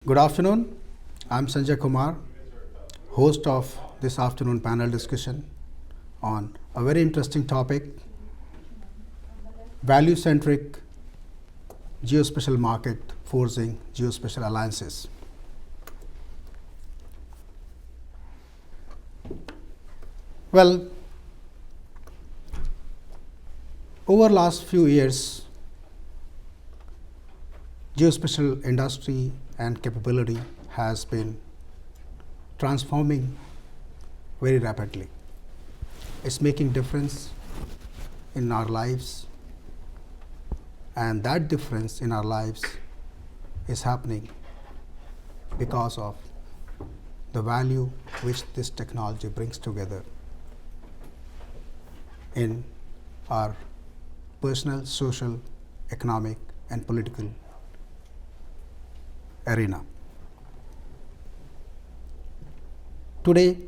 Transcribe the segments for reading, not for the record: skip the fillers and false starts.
Good afternoon. I'm Sanjay Kumar, host of this afternoon panel discussion on a very interesting topic, value-centric geospatial market forcing geospatial alliances. Well, over last few years, geospatial industry and capability has been transforming very rapidly. It's making difference in our lives, and that difference in our lives is happening because of the value which this technology brings together in our personal, social, economic, and political arena. Today,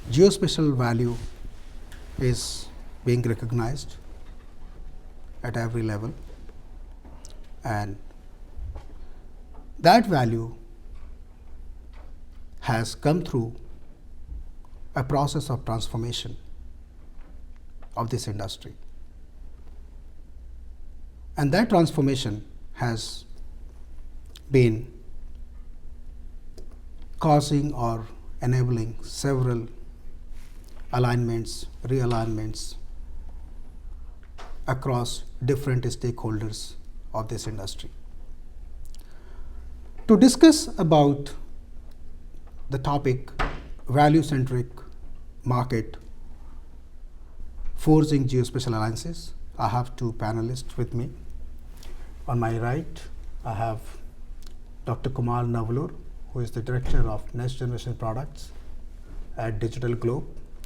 geospatial value is being recognized at every level, and that value has come through a process of transformation of this industry. And that transformation has been causing or enabling several alignments, realignments across different stakeholders of this industry. To discuss about the topic value-centric market forcing geospatial alliances, I have two panelists with me. On my right, I have Dr. Kumar Navulur, who is the Director of Next Generation Products at DigitalGlobe.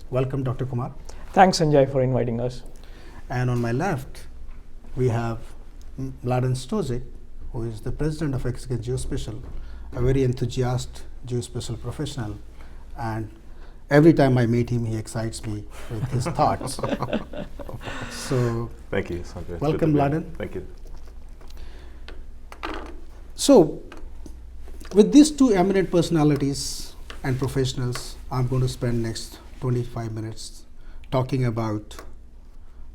Welcome, Dr. Kumar. Thanks, Sanjay, for inviting us. And on my left, we have Mladen Stojic, who is the President of Hexagon Geospatial, a very enthusiastic geospatial professional. And every time I meet him, he excites me with his thoughts. So, thank you, Sanjay. Welcome, Mladen. Thank you. So, with these two eminent personalities and professionals, I'm going to spend next 25 minutes talking about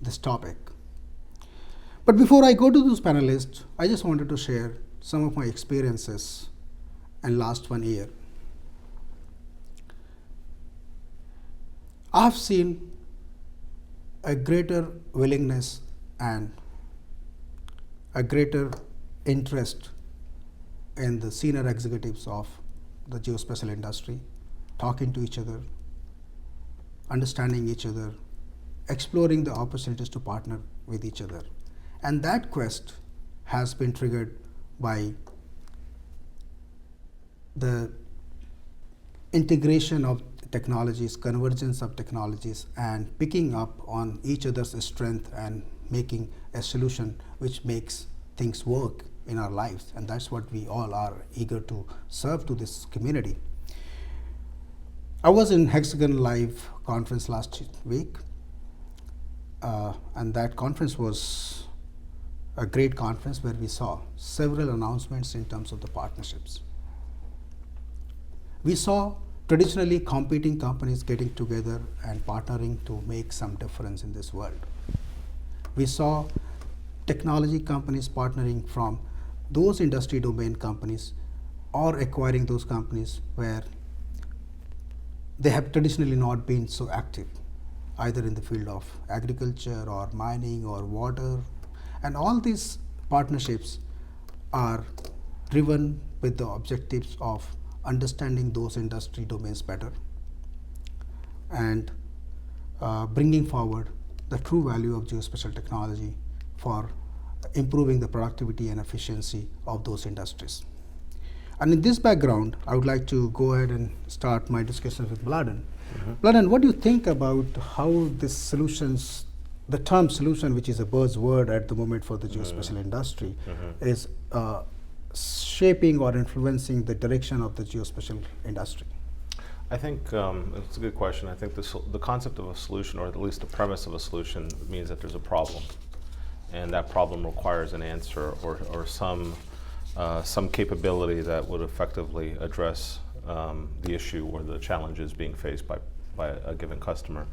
this topic. But before I go to those panelists, I just wanted to share some of my experiences in last 1 year. I've seen a greater willingness and a greater interest in the senior executives of the geospatial industry, talking to each other, understanding each other, exploring the opportunities to partner with each other. And that quest has been triggered by the integration of technologies, convergence of technologies, and picking up on each other's strength and making a solution which makes things work in our lives. And that's what we all are eager to serve to this community. I was in Hexagon Live conference last week, and that conference was a great conference where we saw several announcements in terms of the partnerships. We saw traditionally competing companies getting together and partnering to make some difference in this world. We saw technology companies partnering from those industry domain companies or acquiring those companies where they have traditionally not been so active, either in the field of agriculture or mining or water. And all these partnerships are driven with the objectives of understanding those industry domains better and bringing forward the true value of geospatial technology for improving the productivity and efficiency of those industries. And in this background, I would like to go ahead and start my discussion with Mladen. Mladen, what do you think about how this solutions, the term solution, which is a buzzword at the moment for the geospatial industry, is shaping or influencing the direction of the geospatial industry? I think it's a good question. I think the concept of a solution, or at least the premise of a solution, means that there's a problem, and that problem requires an answer or some some capability that would effectively address the issue or the challenges being faced by a given customer.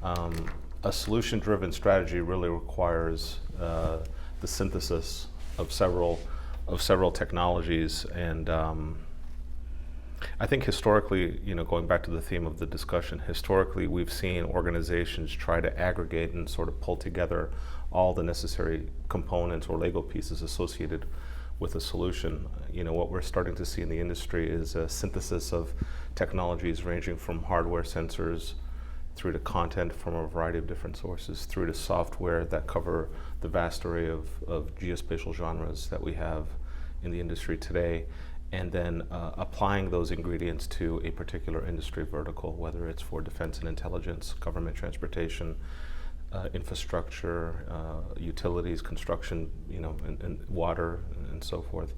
A solution-driven strategy really requires the synthesis of several technologies, and I think historically, going back to the theme of the discussion, historically we've seen organizations try to aggregate and sort of pull together all the necessary components or Lego pieces associated with a solution. What we're starting to see in the industry is a synthesis of technologies ranging from hardware sensors through to content from a variety of different sources, through to software that cover the vast array of geospatial genres that we have in the industry today, and then applying those ingredients to a particular industry vertical, whether it's for defense and intelligence, government transportation, infrastructure, utilities, construction, and water, and so forth.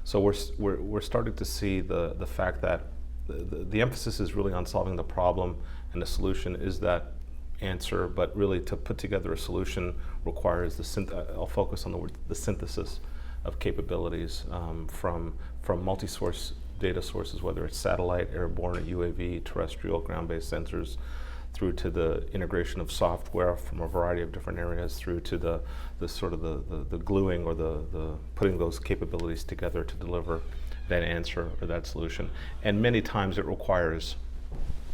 So we're starting to see the fact that the emphasis is really on solving the problem, and the solution is that answer. But really, to put together a solution requires I'll focus on the word, the synthesis of capabilities from multi-source data sources, whether it's satellite, airborne, UAV, terrestrial, ground-based sensors, through to the integration of software from a variety of different areas, through to the sort of the gluing or the putting those capabilities together to deliver that answer or that solution. And many times it requires,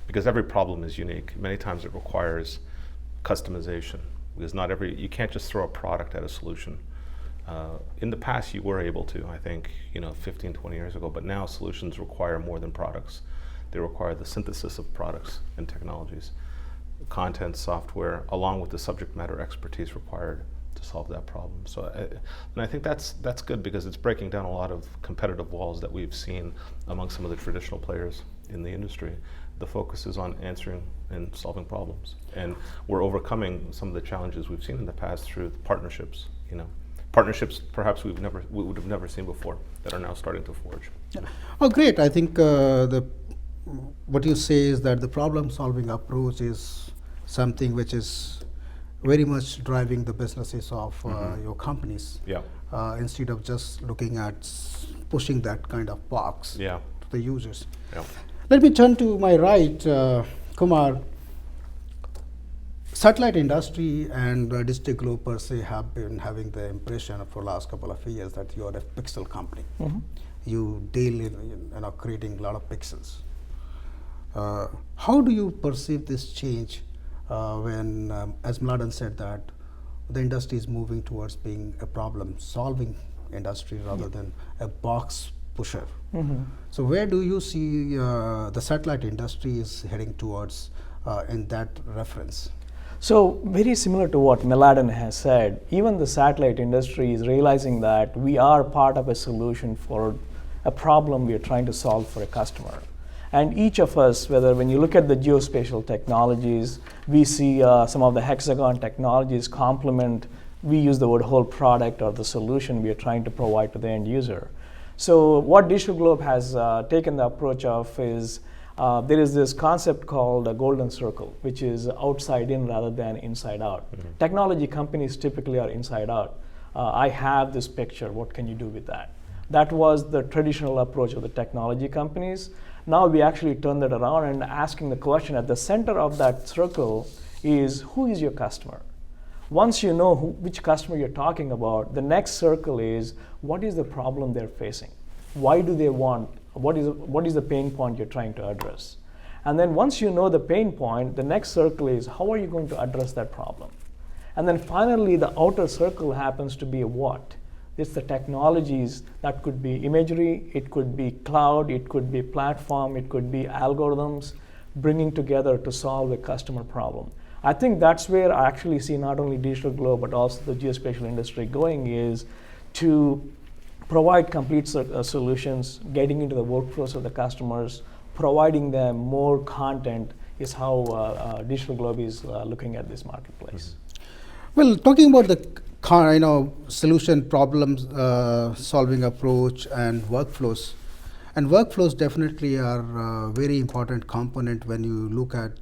because every problem is unique, many times it requires customization, because you can't just throw a product at a solution. In the past you were able to, I think, 15, 20 years ago, but now solutions require more than products. They require the synthesis of products and technologies, content, software, along with the subject matter expertise required to solve that problem. So, and I think that's good, because it's breaking down a lot of competitive walls that we've seen among some of the traditional players in the industry. The focus is on answering and solving problems, and we're overcoming some of the challenges we've seen in the past through partnerships. Partnerships perhaps we would have never seen before that are now starting to forge. Yeah. Oh, great! I think what you say is that the problem-solving approach is something which is very much driving the businesses of your companies. Yeah. Instead of just looking at pushing that kind of box Yeah. to the users. Yeah. Let me turn to my right, Kumar. Satellite industry and DigitalGlobe per se have been having the impression for the last couple of years that you are a pixel company. Mm-hmm. You deal in creating a lot of pixels. How do you perceive this change when, as Mladen said, that the industry is moving towards being a problem-solving industry rather than a box pusher? Mm-hmm. So where do you see the satellite industry is heading towards in that reference? So very similar to what Mladen has said, even the satellite industry is realizing that we are part of a solution for a problem we are trying to solve for a customer. And each of us, when you look at the geospatial technologies, we see some of the Hexagon technologies complement, we use the word whole product or the solution we are trying to provide to the end user. So what DigitalGlobe has taken the approach of is, there is this concept called a golden circle, which is outside in rather than inside out. Mm-hmm. Technology companies typically are inside out. I have this picture, what can you do with that? That was the traditional approach of the technology companies. Now we actually turn that around and asking the question at the center of that circle is, who is your customer? Once you know which customer you're talking about, the next circle is, what is the problem they're facing? Why do they want? What is the pain point you're trying to address? And then once you know the pain point, the next circle is, how are you going to address that problem? And then finally, the outer circle happens to be a what? It's the technologies that could be imagery, it could be cloud, it could be platform, it could be algorithms, bringing together to solve a customer problem. I think that's where I actually see not only DigitalGlobe, but also the geospatial industry going, is to provide complete solutions, getting into the workflows of the customers, providing them more content is how DigitalGlobe is looking at this marketplace. Well, talking about the solution problems solving approach and workflows definitely are a very important component when you look at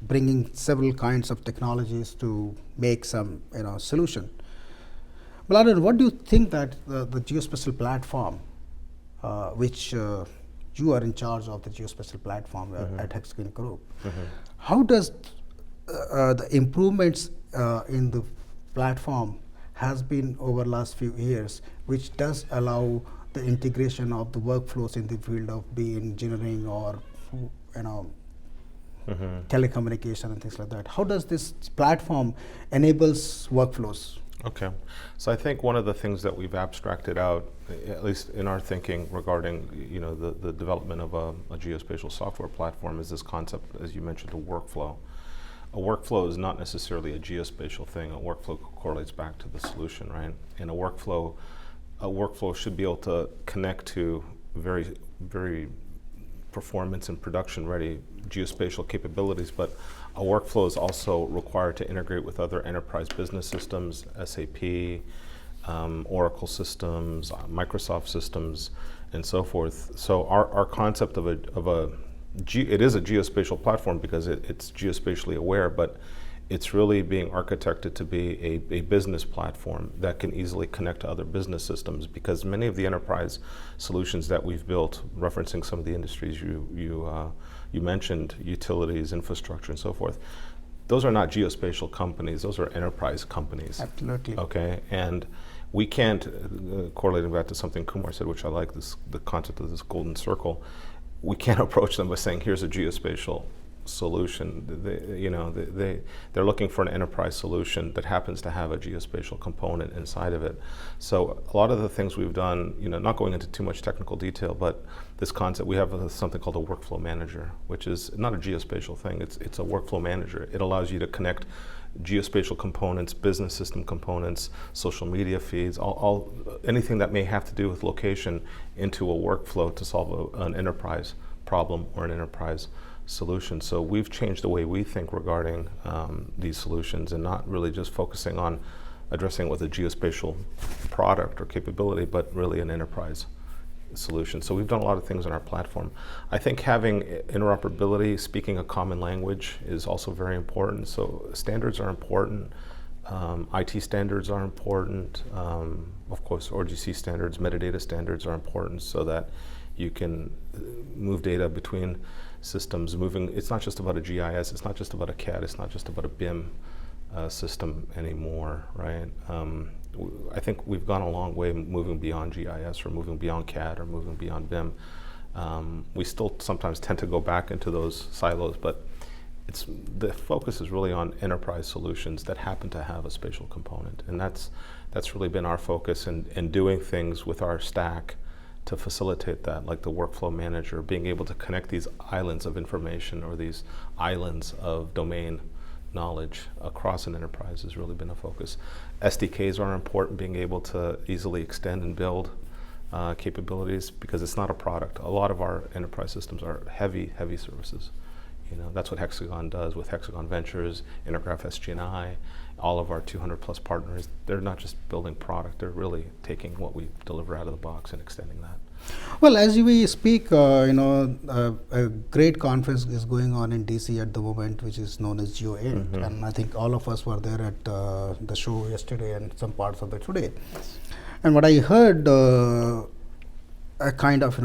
bringing several kinds of technologies to make some solution. Mladen, what do you think that the geospatial platform, which you are in charge of the geospatial platform at Hexagon Group, how does the improvements in the platform has been over the last few years, which does allow the integration of the workflows in the field of be engineering or telecommunication and things like that. How does this platform enables workflows? Okay, so I think one of the things that we've abstracted out, at least in our thinking regarding the development of a geospatial software platform, is this concept, as you mentioned, a workflow. A workflow is not necessarily a geospatial thing. A workflow correlates back to the solution, right? And a workflow should be able to connect to very, very performance and production ready geospatial capabilities, but a workflow is also required to integrate with other enterprise business systems, SAP, Oracle systems, Microsoft systems, and so forth. So our concept of it is a geospatial platform because it's geospatially aware, but it's really being architected to be a business platform that can easily connect to other business systems, because many of the enterprise solutions that we've built, referencing some of the industries you mentioned, utilities, infrastructure, and so forth, those are not geospatial companies, those are enterprise companies. Absolutely. Okay, and we can't, correlating back to something Kumar said, which I like, the concept of this golden circle, we can't approach them by saying, here's a geospatial solution. They're looking for an enterprise solution that happens to have a geospatial component inside of it. So a lot of the things we've done, not going into too much technical detail, but this concept, we have something called a workflow manager, which is not a geospatial thing, it's a workflow manager. It allows you to connect geospatial components, business system components, social media feeds, all anything that may have to do with location into a workflow to solve an enterprise problem or an enterprise solution. So we've changed the way we think regarding these solutions, and not really just focusing on addressing it with a geospatial product or capability, but really an enterprise solution. So we've done a lot of things on our platform. I think having interoperability, speaking a common language, is also very important. So standards are important. IT standards are important. Of course, ORGC standards, metadata standards are important so that you can move data between systems. It's not just about a GIS, it's not just about a CAD, it's not just about a BIM system anymore, right? I think we've gone a long way moving beyond GIS or moving beyond CAD or moving beyond BIM. We still sometimes tend to go back into those silos, but the focus is really on enterprise solutions that happen to have a spatial component, and that's really been our focus in doing things with our stack to facilitate that, like the workflow manager, being able to connect these islands of information or these islands of domain knowledge across an enterprise has really been a focus. SDKs are important, being able to easily extend and build capabilities, because it's not a product. A lot of our enterprise systems are heavy services. That's what Hexagon does with Hexagon Ventures, Intergraph SG&I, all of our 200 plus partners. They're not just building product, they're really taking what we deliver out of the box and extending that. Well, as we speak, a great conference is going on in DC at the moment, which is known as GeoInt, and I think all of us were there at the show yesterday and some parts of it today. And what I heard, a kind of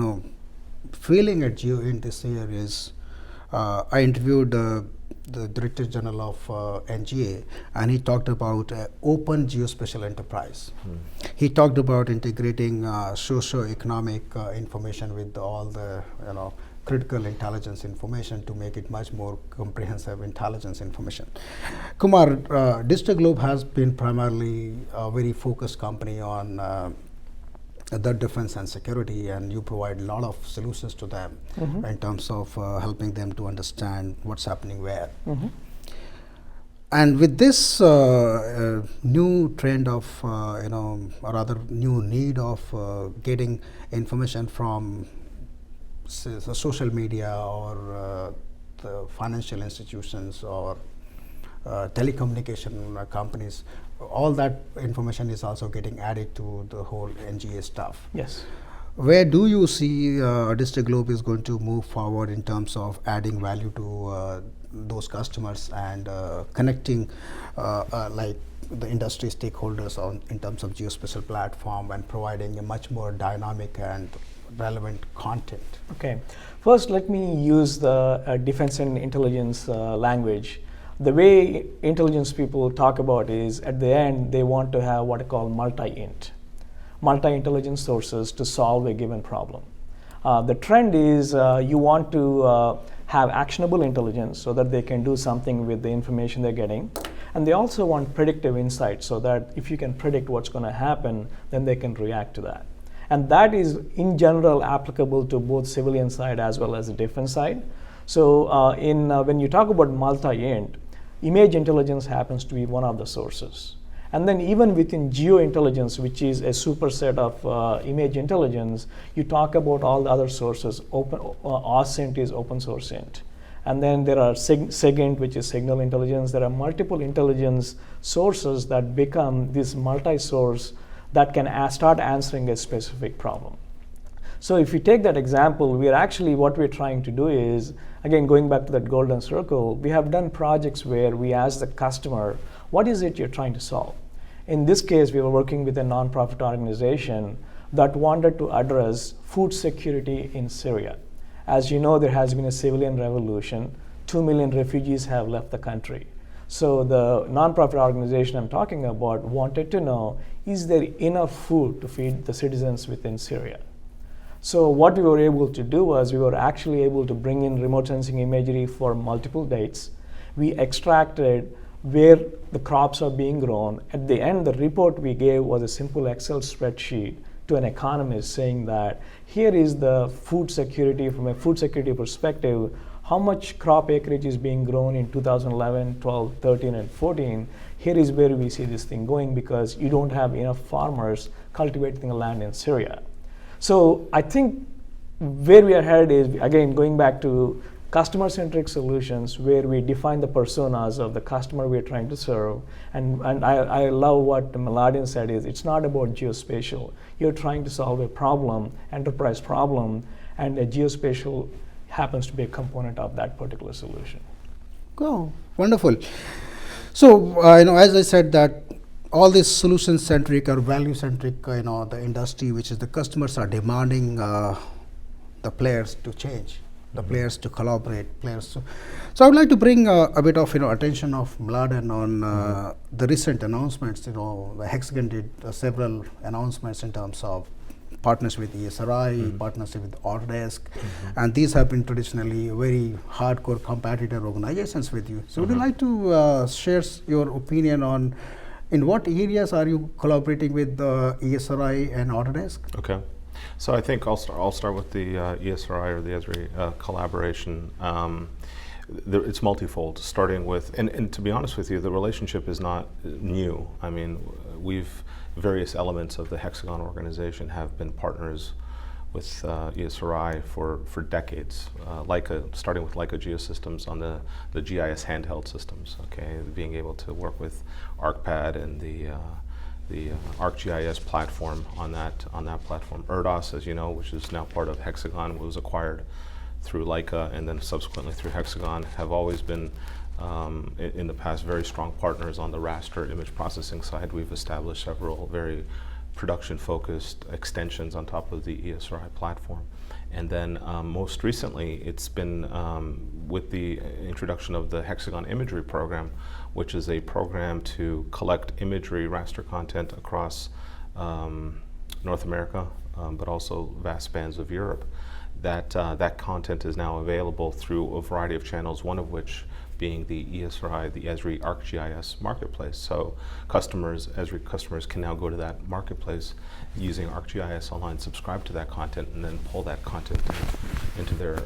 feeling at GeoInt this year is, I interviewed the Director General of NGA, and he talked about open geospatial enterprise. He talked about integrating socio-economic information with all the critical intelligence information to make it much more comprehensive intelligence information. Kumar, DigitalGlobe has been primarily a very focused company on the defense and security, and you provide a lot of solutions to them in terms of helping them to understand what's happening where. And with this new trend of, or rather new need of getting information from the social media or the financial institutions or telecommunication companies, all that information is also getting added to the whole NGA stuff. Yes. Where do you see DigitalGlobe is going to move forward in terms of adding value to those customers and connecting like the industry stakeholders in terms of geospatial platform and providing a much more dynamic and relevant content. Okay, first let me use the defense and intelligence language. The way intelligence people talk about is at the end they want to have what I call multi-intelligence sources to solve a given problem. The trend is you want to have actionable intelligence so that they can do something with the information they're getting. And they also want predictive insight so that if you can predict what's going to happen, then they can react to that. And that is in general applicable to both civilian side as well as the defense side. So when you talk about multi-int, image intelligence happens to be one of the sources. And then even within geointelligence, which is a superset of image intelligence, you talk about all the other sources. OSINT is open source int. And then there are SIGINT, which is signal intelligence. There are multiple intelligence sources that become this multi-source that can start answering a specific problem. So if you take that example, what we're trying to do is, again, going back to that golden circle, we have done projects where we ask the customer, what is it you're trying to solve? In this case, we were working with a nonprofit organization that wanted to address food security in Syria. As you know, there has been a civilian revolution. 2 million refugees have left the country. So the nonprofit organization I'm talking about wanted to know, is there enough food to feed the citizens within Syria? So what we were able to do was we were actually able to bring in remote sensing imagery for multiple dates. We extracted where the crops are being grown. At the end, the report we gave was a simple Excel spreadsheet to an economist saying that here is the food security from a food security perspective, how much crop acreage is being grown in 2011, 12, 13, and 14. Here is where we see this thing going because you don't have enough farmers cultivating the land in Syria. So I think where we are headed is, again, going back to customer-centric solutions where we define the personas of the customer we're trying to serve. And I love what Mladen said is, it's not about geospatial. You're trying to solve a problem, enterprise problem, and a geospatial happens to be a component of that particular solution. Oh, wonderful. So, as I said that all these solution-centric or value-centric, the industry, which is the customers are demanding the players to change, the players to collaborate, So I would like to bring a bit of attention of Mladen on the recent announcements. The Hexagon did several announcements in terms of partners with ESRI, partnership with Autodesk, and these have been traditionally very hardcore competitor organizations with you. So would you like to share your opinion on in what areas are you collaborating with ESRI and Autodesk? Okay. So I think I'll start with the ESRI or the ESRI collaboration. It's multifold, starting with, and to be honest with you, the relationship is not new. I mean, various elements of the Hexagon organization have been partners with ESRI for decades. Starting with Leica Geosystems on the GIS handheld systems, okay, being able to work with ArcPad and the ArcGIS platform on that platform. Erdos, as you know, which is now part of Hexagon, was acquired through Leica and then subsequently through Hexagon, have always been in the past very strong partners on the raster image processing side. We've established several very production-focused extensions on top of the ESRI platform. And then most recently, it's been with the introduction of the Hexagon Imagery Program, which is a program to collect imagery raster content across North America, but also vast spans of Europe. That content is now available through a variety of channels, one of which being the ESRI, the ESRI ArcGIS marketplace. So ESRI customers can now go to that marketplace using ArcGIS Online, subscribe to that content, and then pull that content into their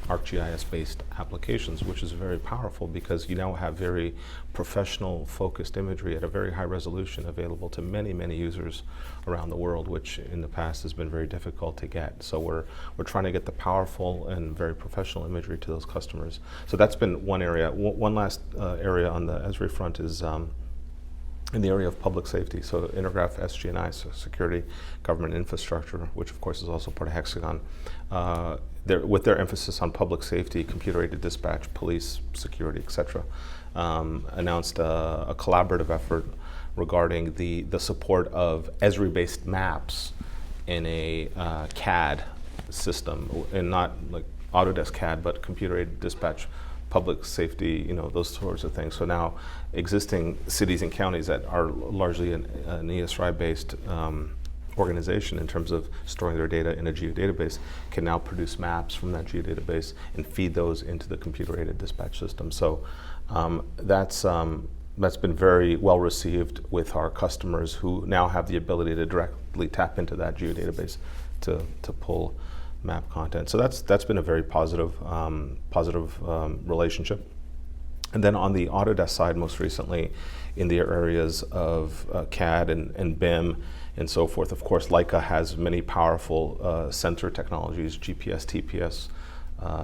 ArcGIS-based applications, which is very powerful because you now have very professional focused imagery at a very high resolution available to many, many users around the world, which in the past has been very difficult to get. So we're trying to get the powerful and very professional imagery to those customers. So that's been one area. One last area on the ESRI front is in the area of public safety. So Intergraph SG&I, so security, government infrastructure, which of course is also part of Hexagon, with their emphasis on public safety, computer-aided dispatch, police, security, etc., announced a collaborative effort regarding the support of ESRI-based maps in a CAD system, and not like Autodesk CAD, but computer-aided dispatch, public safety, those sorts of things. So now existing cities and counties that are largely an ESRI-based organization in terms of storing their data in a geodatabase can now produce maps from that geodatabase and feed those into the computer-aided dispatch system. So that's been very well received with our customers, who now have the ability to directly tap into that geodatabase to pull map content. So that's been a very positive relationship. And then on the Autodesk side, most recently in the areas of CAD and BIM and so forth, of course, Leica has many powerful sensor technologies, GPS, TPS,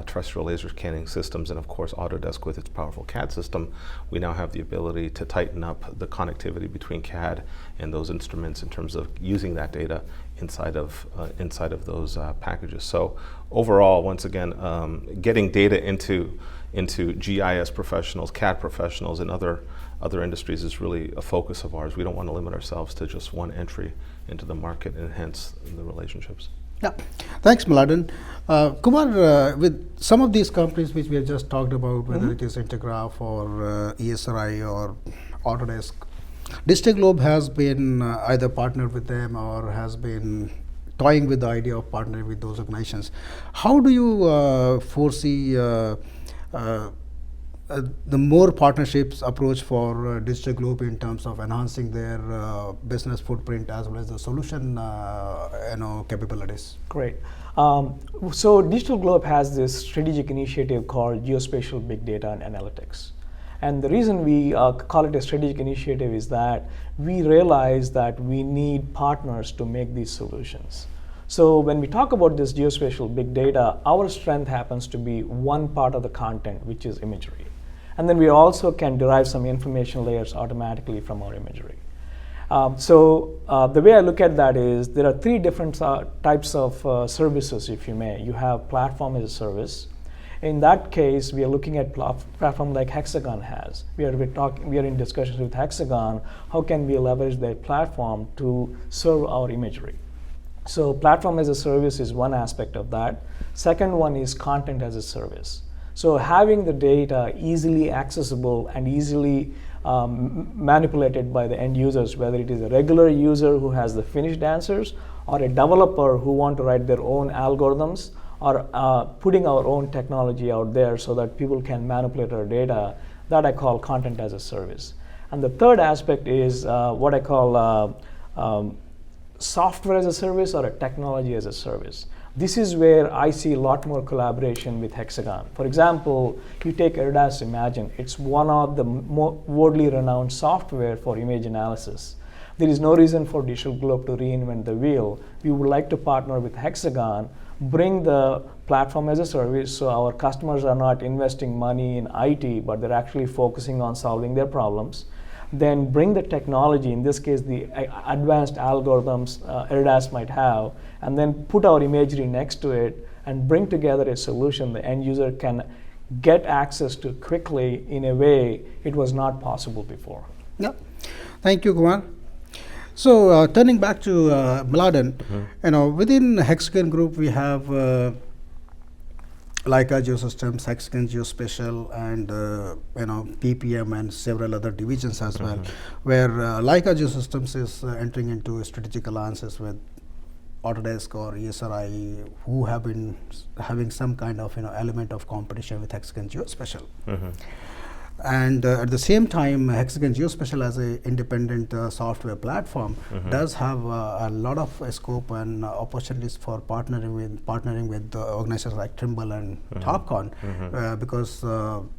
terrestrial laser scanning systems, and of course Autodesk with its powerful CAD system. We now have the ability to tighten up the connectivity between CAD and those instruments in terms of using that data inside of those packages. So overall, once again, getting data into GIS professionals, CAD professionals, and other industries is really a focus of ours. We don't want to limit ourselves to just one entry into the market, and hence the relationships. Yeah, thanks, Mladen. Kumar, with some of these companies which we have just talked about, whether it is Intergraph or ESRI or Autodesk, DigitalGlobe has been either partnered with them or has been toying with the idea of partnering with those organizations. How do you foresee the more partnerships approach for DigitalGlobe in terms of enhancing their business footprint as well as the solution capabilities? Great. So DigitalGlobe has this strategic initiative called Geospatial Big Data and Analytics. And the reason we call it a strategic initiative is that we realize that we need partners to make these solutions. So when we talk about this geospatial big data, our strength happens to be one part of the content, which is imagery. And then we also can derive some information layers automatically from our imagery. The way I look at that is there are three different types of services, if you may. You have platform as a service. In that case, we are looking at platform like Hexagon has. We are in discussions with Hexagon. How can we leverage their platform to serve our imagery? So platform as a service is one aspect of that. Second one is content as a service. So having the data easily accessible and easily manipulated by the end users, whether it is a regular user who has the finished answers or a developer who want to write their own algorithms, or putting our own technology out there so that people can manipulate our data, that I call content as a service. And the third aspect is what I call software as a service or a technology as a service. This is where I see a lot more collaboration with Hexagon. For example, you take Erdas Imagine. It's one of the more worldly renowned software for image analysis. There is no reason for DigitalGlobe to reinvent the wheel. We would like to partner with Hexagon, bring the platform as a service so our customers are not investing money in IT, but they're actually focusing on solving their problems. Then bring the technology, in this case the advanced algorithms Erdas might have, and then put our imagery next to it and bring together a solution the end user can get access to quickly in a way it was not possible before. Yeah, thank you, Kumar. So turning back to Mladen, within Hexagon Group we have Leica Geosystems, Hexagon Geospatial, and PPM and several other divisions as well, where Leica Geosystems is entering into strategic alliances with Autodesk or ESRI, who have been having some kind of element of competition with Hexagon Geospatial. And at the same time, Hexagon Geospatial as an independent software platform does have a lot of scope and opportunities for partnering with organizations like Trimble and Topcon, because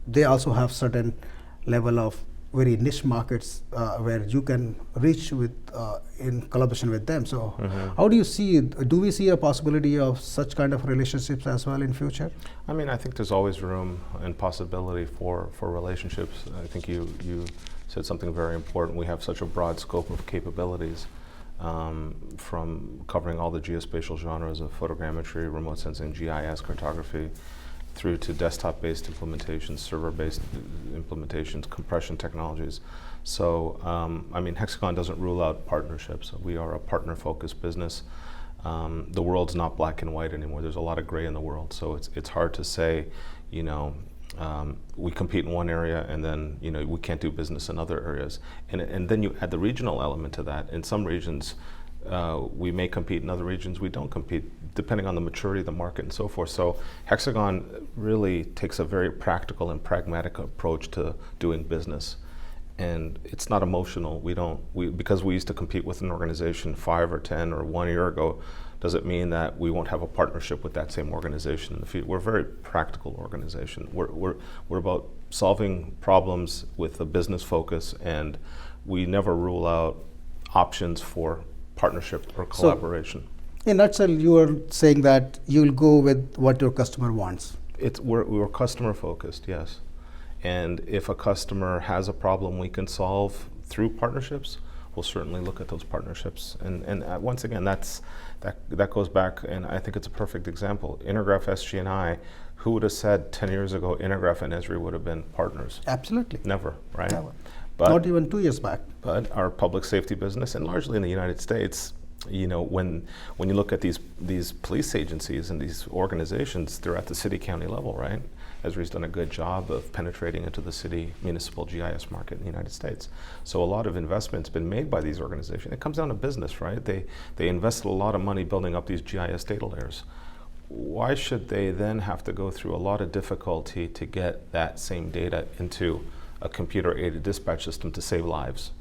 they also have certain level of very niche markets where you can reach with in collaboration with them. So how do you see, do we see a possibility of such kind of relationships as well in future? I mean, I think there's always room and possibility for relationships. I think you said said something very important. We have such a broad scope of capabilities, from covering all the geospatial genres of photogrammetry, remote sensing, GIS, cartography, through to desktop-based implementations, server-based implementations, compression technologies. So, I mean, Hexagon doesn't rule out partnerships. We are a partner-focused business. The world's not black and white anymore. There's a lot of gray in the world. So it's hard to say, you know, we compete in one area and then, you know, we can't do business in other areas. And then you add the regional element to that. In some regions, we may compete, in other regions we don't compete, depending on the maturity of the market and so forth. So Hexagon really takes a very practical and pragmatic approach to doing business. And it's not emotional. Because we used to compete with an organization 5 or 10 or 1 year ago, doesn't mean that we won't have a partnership with that same organization in the future. We're a very practical organization. We're about solving problems with a business focus, and we never rule out options for partnership or collaboration. So, in a nutshell, you are saying that you'll go with what your customer wants. We're customer focused, yes. And if a customer has a problem we can solve through partnerships, we'll certainly look at those partnerships. And once again, that goes back, and I think it's a perfect example. Intergraph, SG&I, who would have said 10 years ago Intergraph and ESRI would have been partners? Absolutely. Never, right? Never. But, not even 2 years back. But our public safety business, and largely in the United States, you know, when you look at these police agencies and these organizations, they're at the city county level, right? ESRI's done a good job of penetrating into the city municipal GIS market in the United States. So a lot of investment's been made by these organizations. It comes down to business, right? They invested a lot of money building up these GIS data layers. Why should they then have to go through a lot of difficulty to get that same data into a computer-aided dispatch system to save lives?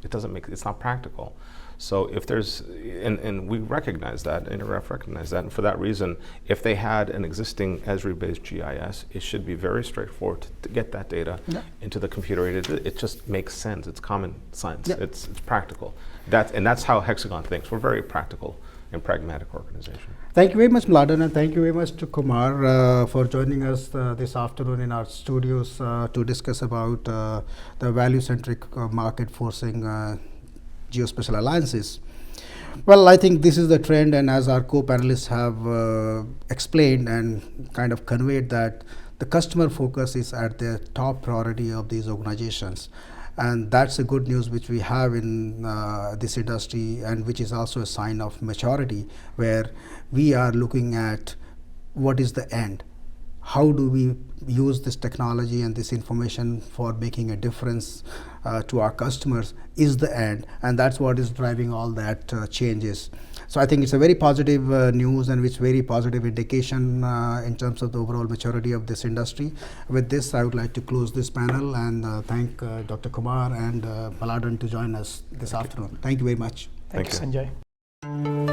It's not practical. So if there's, and we recognize that, Intergraph recognizes that, and for that reason, if they had an existing Esri-based GIS, it should be very straightforward to get that data into the computer-aided. It just makes sense. It's common sense. It's practical. That's how Hexagon thinks. We're a very practical and pragmatic organization. Thank you very much, Mladen, and thank you very much to Kumar for joining us this afternoon in our studios to discuss about the value-centric market forcing geospatial alliances. Well, I think this is the trend, and as our co-panelists have explained and kind of conveyed, that the customer focus is at the top priority of these organizations. And that's a good news which we have in this industry, and which is also a sign of maturity, where we are looking at what is the end. How do we use this technology and this information for making a difference to our customers is the end, and that's what is driving all that changes. So I think it's a very positive news, and it's very positive indication in terms of the overall maturity of this industry. With this, I would like to close this panel and thank Dr. Kumar and Mladen to join us this afternoon. Thank you very much. Thank you, Sanjay.